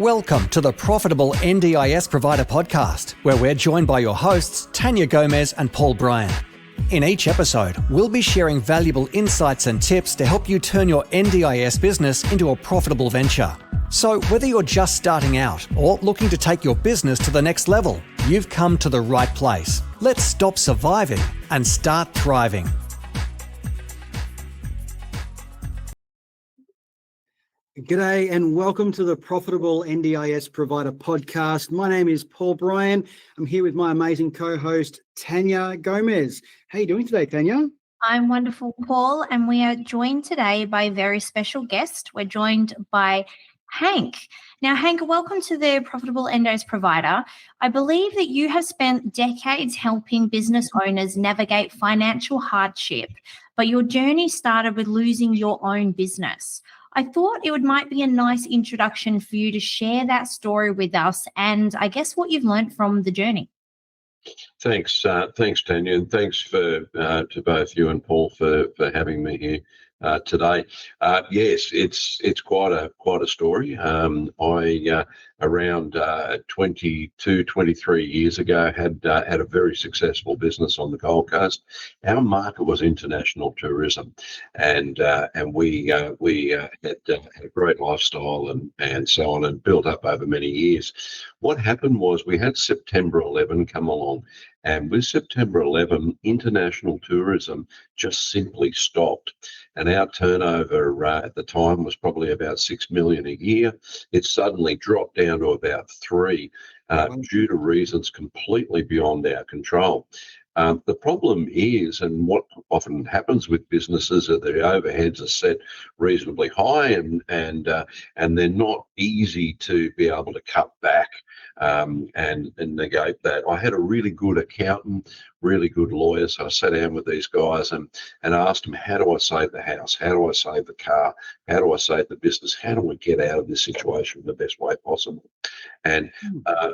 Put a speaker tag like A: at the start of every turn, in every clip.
A: Welcome to the Profitable NDIS Provider Podcast, where we're joined by your hosts, Tania Gomez and Paul Bryan. In each episode, we'll be sharing valuable insights and tips to help you turn your NDIS business into a profitable venture. So whether you're just starting out or looking to take your business to the next level, you've come to the right place. Let's stop surviving and start thriving.
B: G'day and welcome to the Profitable NDIS Provider Podcast. My name is Paul Bryan. I'm here with my amazing co-host, Tania Gomez. How are you doing today, Tania?
C: I'm wonderful, Paul, and we are joined today by a very special guest. We're joined by Hank. Now, Hank, welcome to the Profitable NDIS Provider. I believe that you have spent decades helping business owners navigate financial hardship, but your journey started with losing your own business. I thought might be a nice introduction for you to share that story with us and I guess what you've learned from the journey.
D: Thanks, Tania, and thanks to both you and Paul for having me here today. Yes, it's quite a story. I around 22, 23 years ago had a very successful business on the Gold Coast. Our market was international tourism, and we had a great lifestyle and so on, and built up over many years. What happened was we had September 11 come along, and with September 11, international tourism just simply stopped. And our turnover at the time was probably about $6 million a year. It suddenly dropped down to about 3 due to reasons completely beyond our control. The problem is, and what often happens with businesses, are their overheads are set reasonably high, and they're not easy to be able to cut back and negate that. I had a really good accountant, really good lawyer, so I sat down with these guys and asked them, how do I save the house? How do I save the car? How do I save the business? How do we get out of this situation the best way possible? And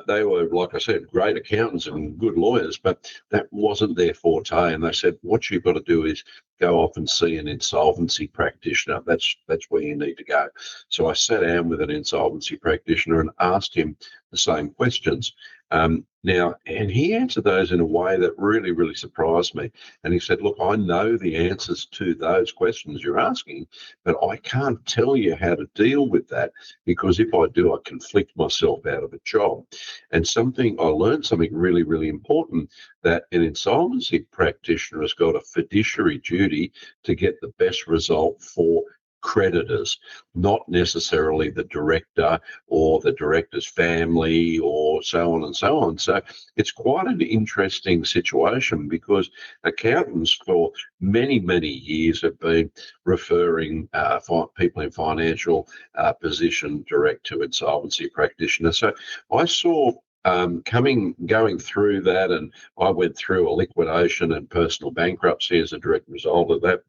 D: they were, like I said, great accountants and good lawyers, but that wasn't their forte. And they said, what you've got to do is go off and see an insolvency practitioner. That's where you need to go. So I sat down with an insolvency practitioner and asked him the same questions. Now, and he answered those in a way that really, really surprised me. And he said, look, I know the answers to those questions you're asking, but I can't tell you how to deal with that, because if I do, I conflict myself out of a job. And I learned something really, really important, that an insolvency practitioner has got a fiduciary duty to get the best result for creditors, not necessarily the director or the director's family or so on and so on. So it's quite an interesting situation, because accountants for many, many years have been referring people in financial position direct to insolvency practitioners. So I saw going through that, and I went through a liquidation and personal bankruptcy as a direct result of that.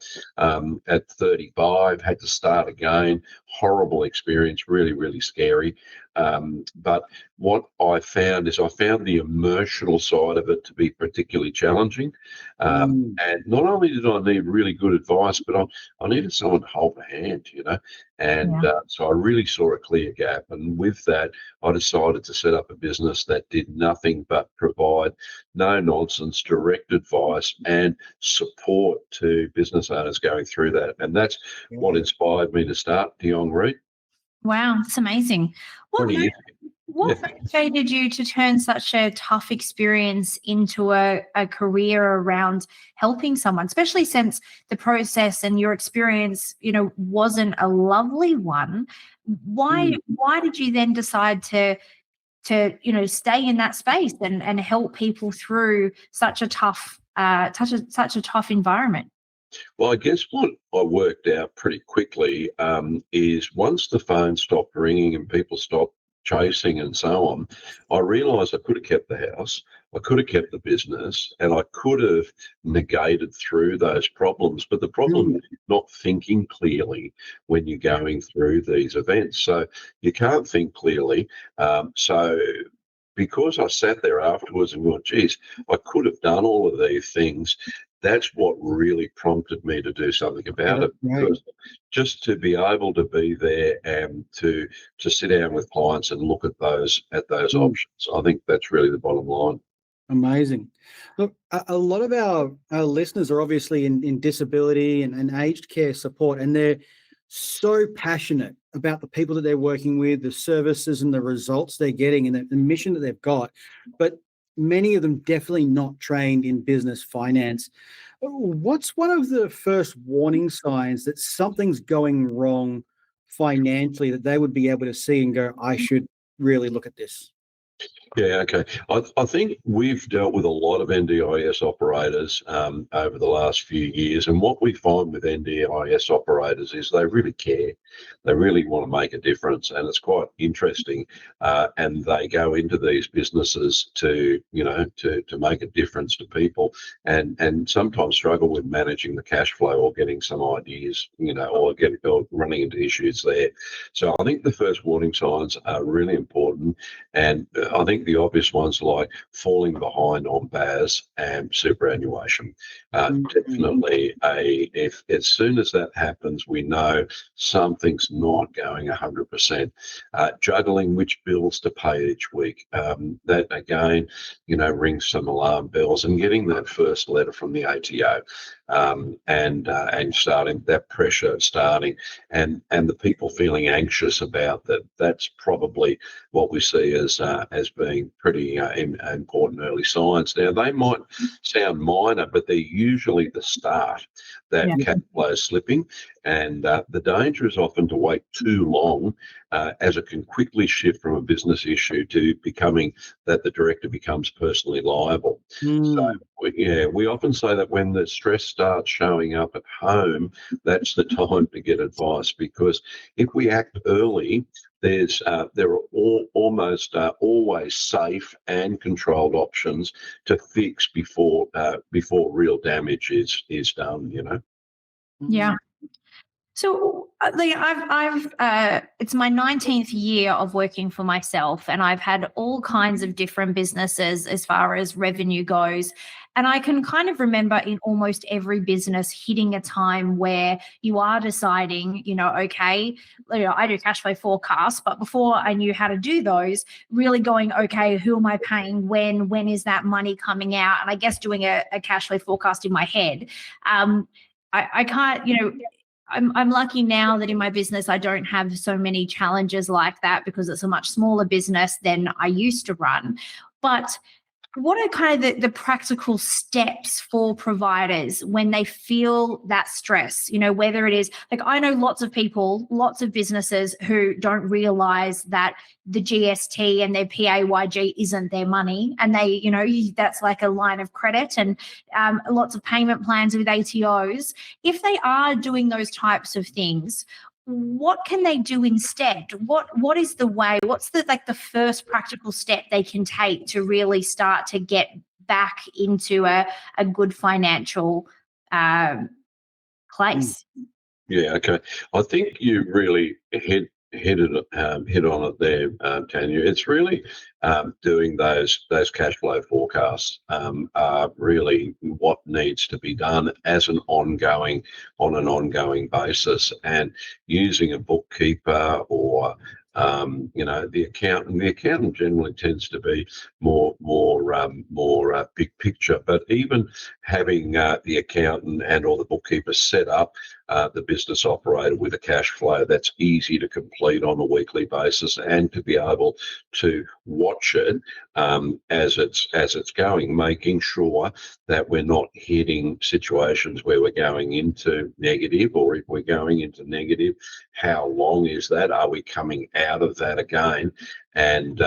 D: At 35, had to start again. Horrible experience, really, really scary. But what I found is the emotional side of it to be particularly challenging. And not only did I need really good advice, but I needed someone to hold my hand, And so I really saw a clear gap. And with that, I decided to set up a business that did nothing but provide no-nonsense direct advice and support to business owners going through that. And that's what inspired me to start Jonge Read.
C: Wow, that's amazing. What motivated you to turn such a tough experience into a career around helping someone, especially since the process and your experience, wasn't a lovely one? Why did you then decide to stay in that space and help people through such a tough environment?
D: Well, I guess what I worked out pretty quickly is once the phone stopped ringing and people stopped chasing and so on, I realised I could have kept the house, I could have kept the business, and I could have negated through those problems. But the problem is not thinking clearly when you're going through these events. So you can't think clearly. So because I sat there afterwards and went, geez, I could have done all of these things that's what really prompted me to do something about it.
B: Right.
D: Because just to be able to be there and to sit down with clients and look at those options, I think that's really the bottom line.
B: Amazing. Look, a lot of our listeners are obviously in disability and aged care support, and they're so passionate about the people that they're working with, the services and the results they're getting, and the mission that they've got. But many of them definitely not trained in business finance. What's one of the first warning signs that something's going wrong financially that they would be able to see and go, I should really look at this?
D: Yeah, okay. I think we've dealt with a lot of NDIS operators over the last few years, and what we find with NDIS operators is they really care. They really want to make a difference, and it's quite interesting. And they go into these businesses to make a difference to people, and sometimes struggle with managing the cash flow or getting some ideas, or running into issues there. So I think the first warning signs are really important, and I think the obvious ones like falling behind on BAS and superannuation. Definitely, if as soon as that happens, we know something's not going 100%. Juggling which bills to pay each week, that again, rings some alarm bells. And getting that first letter from the ATO, and starting that pressure and the people feeling anxious about that. That's probably what we see as being pretty important early signs. Now, they might sound minor, but they're usually the start that cash flow is slipping. And the danger is often to wait too long, as it can quickly shift from a business issue to becoming that the director becomes personally liable. So, we often say that when the stress starts showing up at home, that's the time to get advice, because if we act early, there are almost always safe and controlled options to fix before real damage is done.
C: Yeah. So, it's my 19th year of working for myself, and I've had all kinds of different businesses as far as revenue goes. And I can kind of remember in almost every business hitting a time where you are deciding, okay, I do cash flow forecasts, but before I knew how to do those, really going, okay, who am I paying when is that money coming out? And I guess doing a cash flow forecast in my head. I can't, I'm lucky now that in my business I don't have so many challenges like that because it's a much smaller business than I used to run. But what are kind of the practical steps for providers when they feel that stress? Whether it is like, I know lots of people, lots of businesses who don't realize that the GST and their PAYG isn't their money, and they, that's like a line of credit, and lots of payment plans with ATOs. If they are doing those types of things, what can they do instead? What is the way? What's the first practical step they can take to really start to get back into a good financial place?
D: Yeah, okay. I think you really hit on it there, Tanya. It's really doing those cash flow forecasts are really what needs to be done on an ongoing basis, and using a bookkeeper or the accountant. The accountant generally tends to be more big picture, but even having the accountant and or the bookkeeper set up the business operator with a cash flow that's easy to complete on a weekly basis, and to be able to watch it as it's going, making sure that we're not hitting situations where we're going into negative, or if we're going into negative, how long is that? Are we coming out of that again? And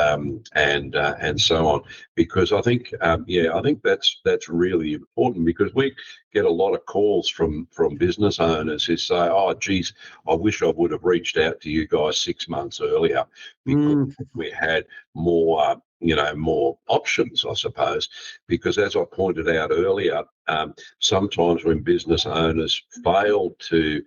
D: so on, because I think that's really important, because we get a lot of calls from business owners who say, "Oh, geez, I wish I would have reached out to you guys 6 months earlier, because we had more options," I suppose. Because as I pointed out earlier, sometimes when business owners fail to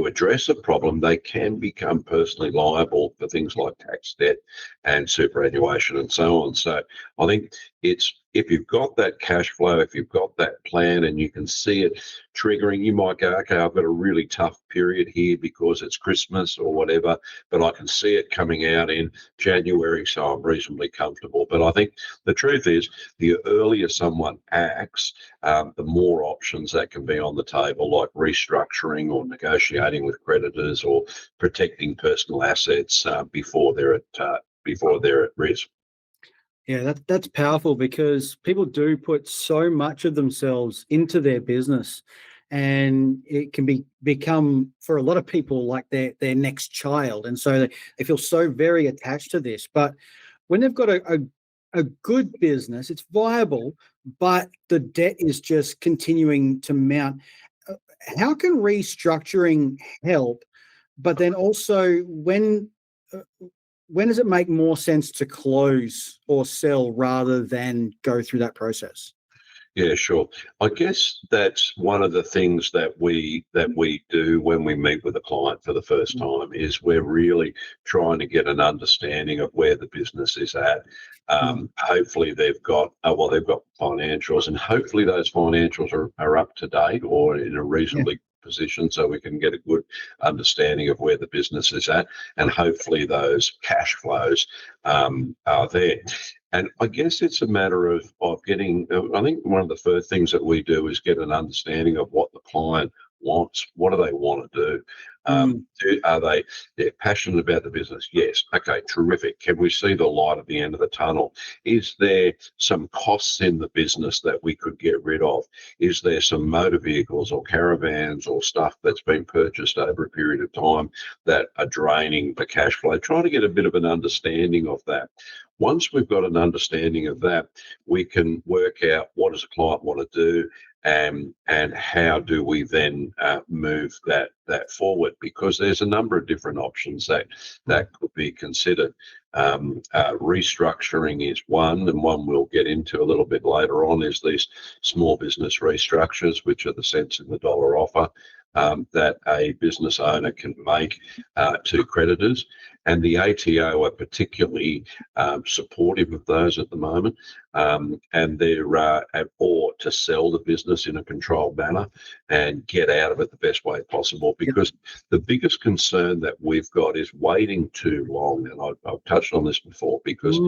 D: address a problem, they can become personally liable for things like tax debt and superannuation and so on. So I think it's if you've got that cash flow, if you've got that plan and you can see it triggering, you might go, okay, I've got a really tough period here because it's Christmas or whatever, but I can see it coming out in January, so I'm reasonably comfortable. But I think the truth is, the earlier someone acts, the more options that can be on the table, like restructuring or negotiating with creditors or protecting personal assets before they're at risk.
B: Yeah, that's powerful, because people do put so much of themselves into their business, and it can become for a lot of people like their next child, and so they feel so very attached to this. But when they've got a good business, it's viable, but the debt is just continuing to mount. uh, How can restructuring help? But then also, uh, when does it make more sense to close or sell rather than go through that process?
D: Yeah, sure. I guess that's one of the things that we do when we meet with a client for the first time, is we're really trying to get an understanding of where the business is at. Hopefully they've got financials, and hopefully those financials are up to date or in a
B: Yeah.
D: reasonably position, so we can get a good understanding of where the business is at, and hopefully those cash flows are there. And I guess it's a matter of getting, I think one of the first things that we do is get an understanding of what the client wants. What do they want to do? Are they're passionate about the business? Yes. Okay, terrific. Can we see the light at the end of the tunnel? Is there some costs in the business that we could get rid of? Is there some motor vehicles or caravans or stuff that's been purchased over a period of time that are draining the cash flow? Trying to get a bit of an understanding of that. Once we've got an understanding of that, we can work out what does a client want to do, and how do we then move that forward, because there's a number of different options that could be considered. Restructuring is one, and one we'll get into a little bit later on is these small business restructures, which are the cents in the dollar offer that a business owner can make to creditors. And the ATO are particularly supportive of those at the moment, and they're or to sell the business in a controlled manner and get out of it the best way possible. Because the biggest concern that we've got is waiting too long, and I've touched on this before, because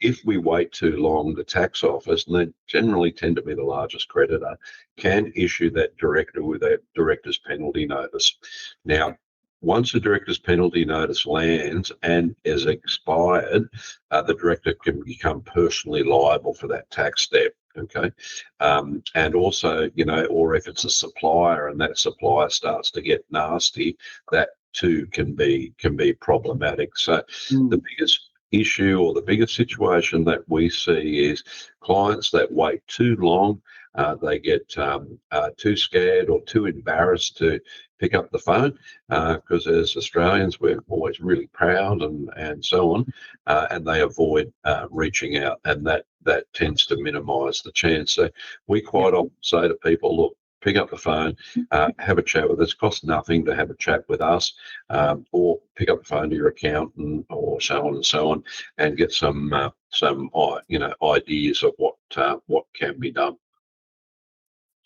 D: if we wait too long, the tax office, and they generally tend to be the largest creditor, can issue that director with a director's penalty notice. Now, once a director's penalty notice lands and is expired, the director can become personally liable for that tax step. Okay, and also, or if it's a supplier and that supplier starts to get nasty, that too can be problematic. So the biggest issue or the biggest situation that we see is clients that wait too long. They get too scared or too embarrassed to pick up the phone, because as Australians, we're always really proud and so on, and they avoid reaching out, and that tends to minimise the chance. So we quite often say to people, look, pick up the phone, have a chat with us. It costs nothing to have a chat with us, or pick up the phone to your accountant, or so on and so on, and get some ideas of what can be done.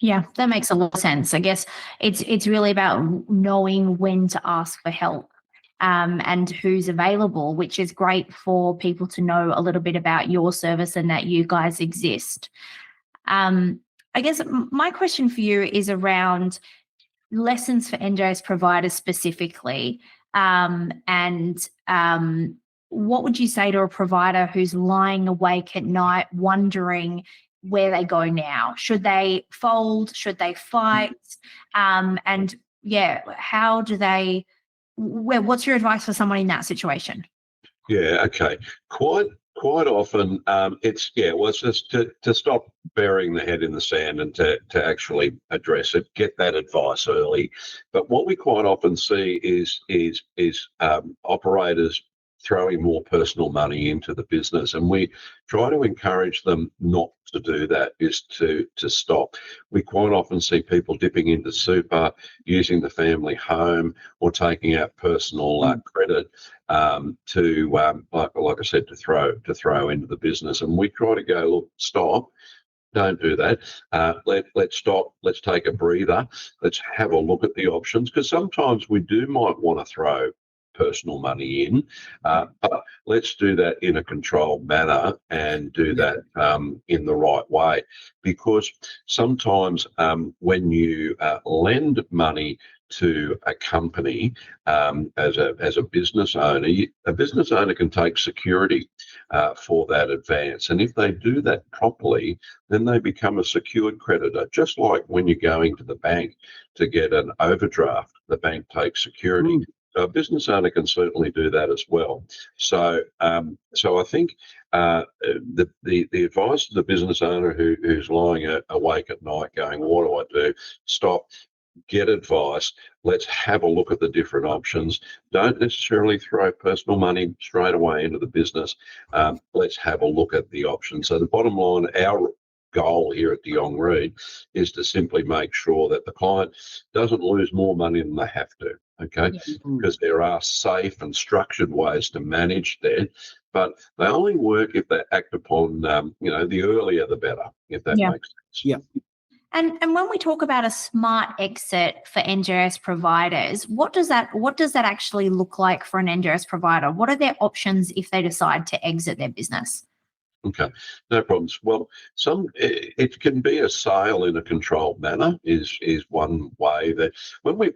C: Yeah, that makes a lot of sense. I guess it's really about knowing when to ask for help, and who's available, which is great for people to know a little bit about your service and that you guys exist. I guess my question for you is around lessons for NDIS providers specifically, and what would you say to a provider who's lying awake at night wondering where they go now? Should they fold? Should they fight? And yeah, how do they? What's your advice for someone in that situation?
D: Yeah, okay. Quite often, it's just to stop burying the head in the sand and to actually address it, get that advice early. But what we quite often see is operators throwing more personal money into the business. And we try to encourage them not to do that, is to stop. We quite often see people dipping into super, using the family home, or taking out personal credit like I said, to throw into the business. And we try to go, look, stop. Don't do that. Let's stop. Let's take a breather. Let's have a look at the options, because sometimes we might want to throw personal money in, but let's do that in a controlled manner and do that in the right way. Because sometimes when you lend money to a company as a business owner, a business owner can take security for that advance. And if they do that properly, then they become a secured creditor. Just like when you're going to the bank to get an overdraft, the bank takes security. So a business owner can certainly do that as well. So I think the advice to the business owner who's lying awake at night going, what do I do? Stop. Get advice. Let's have a look at the different options. Don't necessarily throw personal money straight away into the business. Let's have a look at the options. So the bottom line, our goal here at Jonge Read is to simply make sure that the client doesn't lose more money than they have to. Okay, because there are safe and structured ways to manage debt, but they only work if they act upon, the earlier the better, if that makes sense.
B: Yeah.
C: And when we talk about a smart exit for NDIS providers, what does that actually look like for an NDIS provider? What are their options if they decide to exit their business?
D: Okay, no problems. Well, it can be a sale in a controlled manner is one way. That when we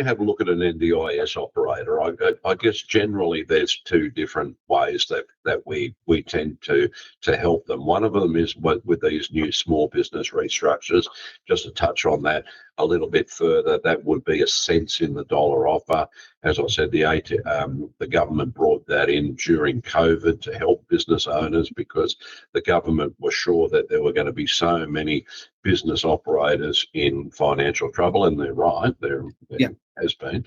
D: have a look at an NDIS operator, I guess generally there's two different ways that we tend to help them. One of them is with these new small business restructures. Just to touch on that a little bit further, that would be a cents in the dollar offer. As I said, the government brought that in during COVID to help business owners, because the government was sure that there were going to be so many business operators in financial trouble, and they're right, there has been.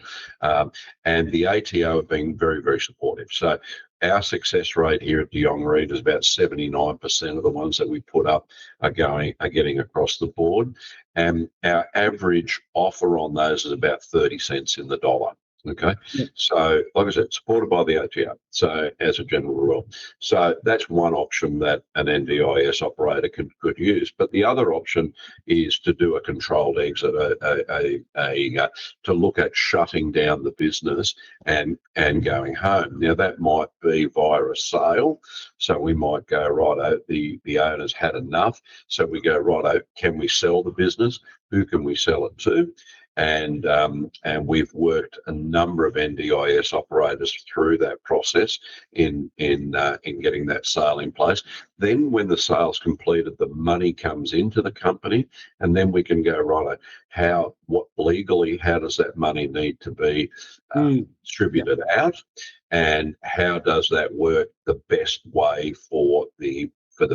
D: And the ATO have been very, very supportive. So our success rate here at Jonge Read is about 79% of the ones that we put up are getting across the board. And our average offer on those is about 30 cents in the dollar. Okay, so like I said, supported by the ATO, so as a general rule. So that's one option that an NDIS operator could use. But the other option is to do a controlled exit, to look at shutting down the business and going home. Now that might be via a sale. So we might go, right, the owner's had enough. So we go, right, can we sell the business? Who can we sell it to? And we've worked a number of NDIS operators through that process in getting that sale in place. Then when the sale's completed, the money comes into the company, and then we can go, right, how does that money need to be distributed out, and how does that work the best way for the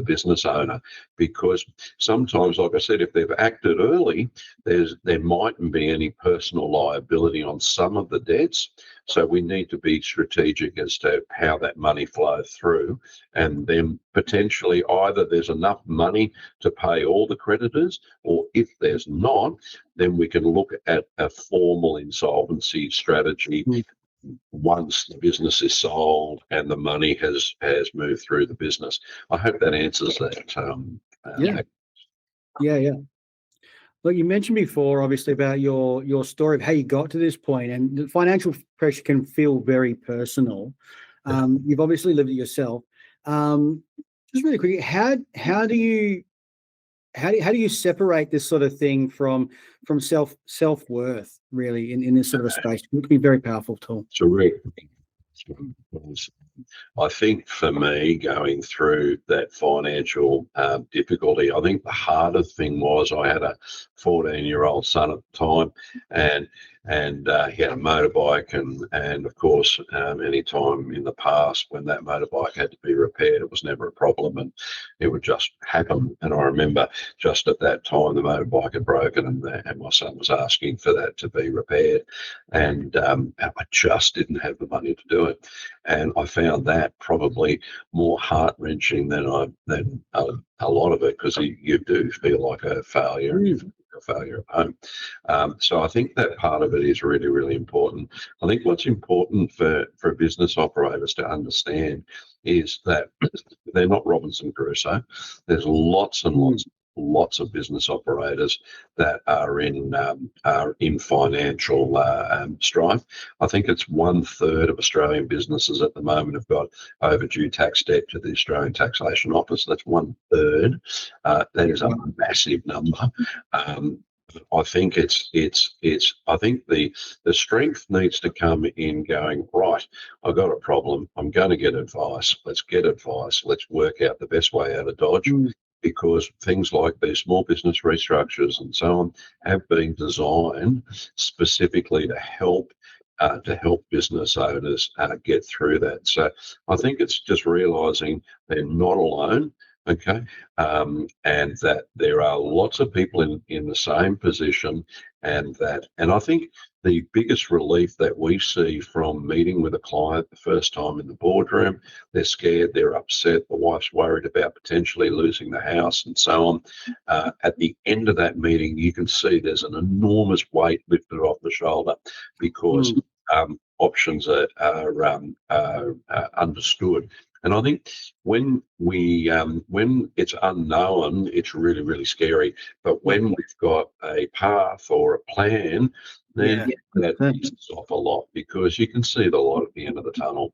D: business owner? Because sometimes, like I said, if they've acted early, there mightn't be any personal liability on some of the debts. So we need to be strategic as to how that money flows through, and then potentially either there's enough money to pay all the creditors, or if there's not, then we can look at a formal insolvency strategy once the business is sold and the money has moved through the business. I hope that answers that.
B: Yeah. Look, you mentioned before, obviously, about your story of how you got to this point, and the financial pressure can feel very personal. You've obviously lived it yourself. Just really quickly, how do you separate this sort of thing from self-worth, really, in this sort of a space? It can be a very powerful tool.
D: Correct. I think for me, going through that financial difficulty, I think the hardest thing was I had a 14-year-old son at the time, and he had a motorbike, and of course, any time in the past when that motorbike had to be repaired, it was never a problem, and it would just happen. And I remember just at that time the motorbike had broken, and my son was asking for that to be repaired, and I just didn't have the money to do it. And I found that probably more heart-wrenching than a lot of it, because you do feel like a failure. And you feel like a failure at home. So I think that part of it is really, really important. I think what's important for business operators to understand is that they're not Robinson Crusoe. There's lots and lots of business operators that are in financial strife. I think it's 1/3 of Australian businesses at the moment have got overdue tax debt to the Australian Taxation Office. That's 1/3. That is a massive number. I think I think the strength needs to come in going, right, I've got a problem, I'm going to get advice. Let's get advice. Let's work out the best way out of Dodge. Because things like these small business restructures and so on have been designed specifically to help business owners get through that. So I think it's just realising they're not alone. Okay, and that there are lots of people in the same position, and I think the biggest relief that we see from meeting with a client the first time in the boardroom, they're scared, they're upset, the wife's worried about potentially losing the house and so on. At the end of that meeting, you can see there's an enormous weight lifted off the shoulder, because options are understood. And I think when it's unknown, it's really, really scary. But when we've got a path or a plan, then that eases off a lot, because you can see the light at the end of the tunnel.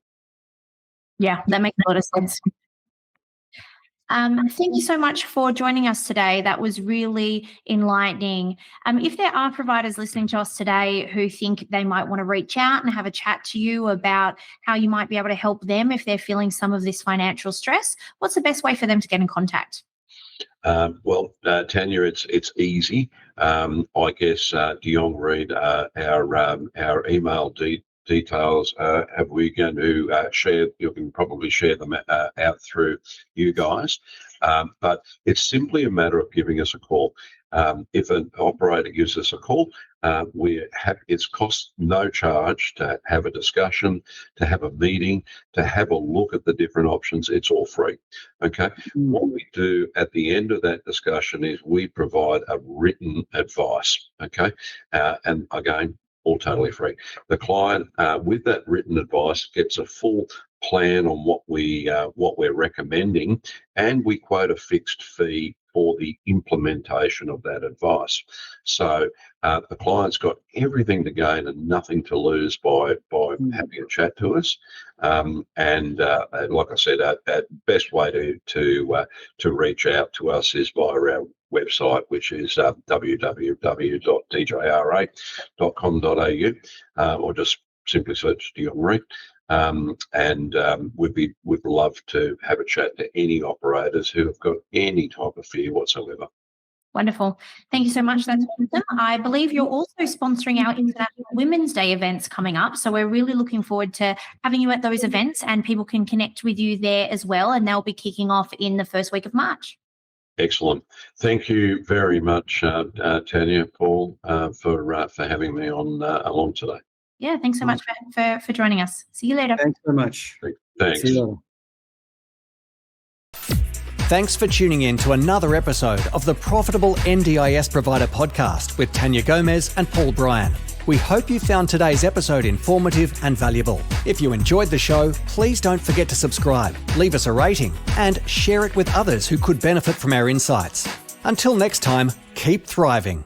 C: Yeah, that makes a lot of sense. Thank you so much for joining us today. That was really enlightening. If there are providers listening to us today who think they might want to reach out and have a chat to you about how you might be able to help them if they're feeling some of this financial stress, what's the best way for them to get in contact?
D: Well, Tania, it's easy. I guess Jonge Read, our email details, have we going to share? You can probably share them out through you guys, but it's simply a matter of giving us a call. If an operator gives us a call, it's cost no charge to have a discussion, to have a meeting, to have a look at the different options. It's all free. Okay. What we do at the end of that discussion is we provide a written advice. Okay, and again, all totally free. The client, with that written advice, gets a full plan on what we're recommending, and we quote a fixed fee for the implementation of that advice. So the client's got everything to gain and nothing to lose by having a chat to us. And like I said, that best way to reach out to us is via our website, which is www.djra.com.au, or just simply search Jonge Read. We'd love to have a chat to any operators who have got any type of fear whatsoever.
C: Wonderful. Thank you so much. That's awesome. I believe you're also sponsoring our International Women's Day events coming up. So we're really looking forward to having you at those events, and people can connect with you there as well. And they'll be kicking off in the first week of March.
D: Excellent. Thank you very much, Tania, Paul, for having me on along today.
C: Yeah, thanks so much for joining us. See you later.
B: Thanks so much.
D: Thanks.
B: See you later.
A: Thanks for tuning in to another episode of the Profitable NDIS Provider podcast with Tania Gomez and Paul Bryan. We hope you found today's episode informative and valuable. If you enjoyed the show, please don't forget to subscribe, leave us a rating, and share it with others who could benefit from our insights. Until next time, keep thriving.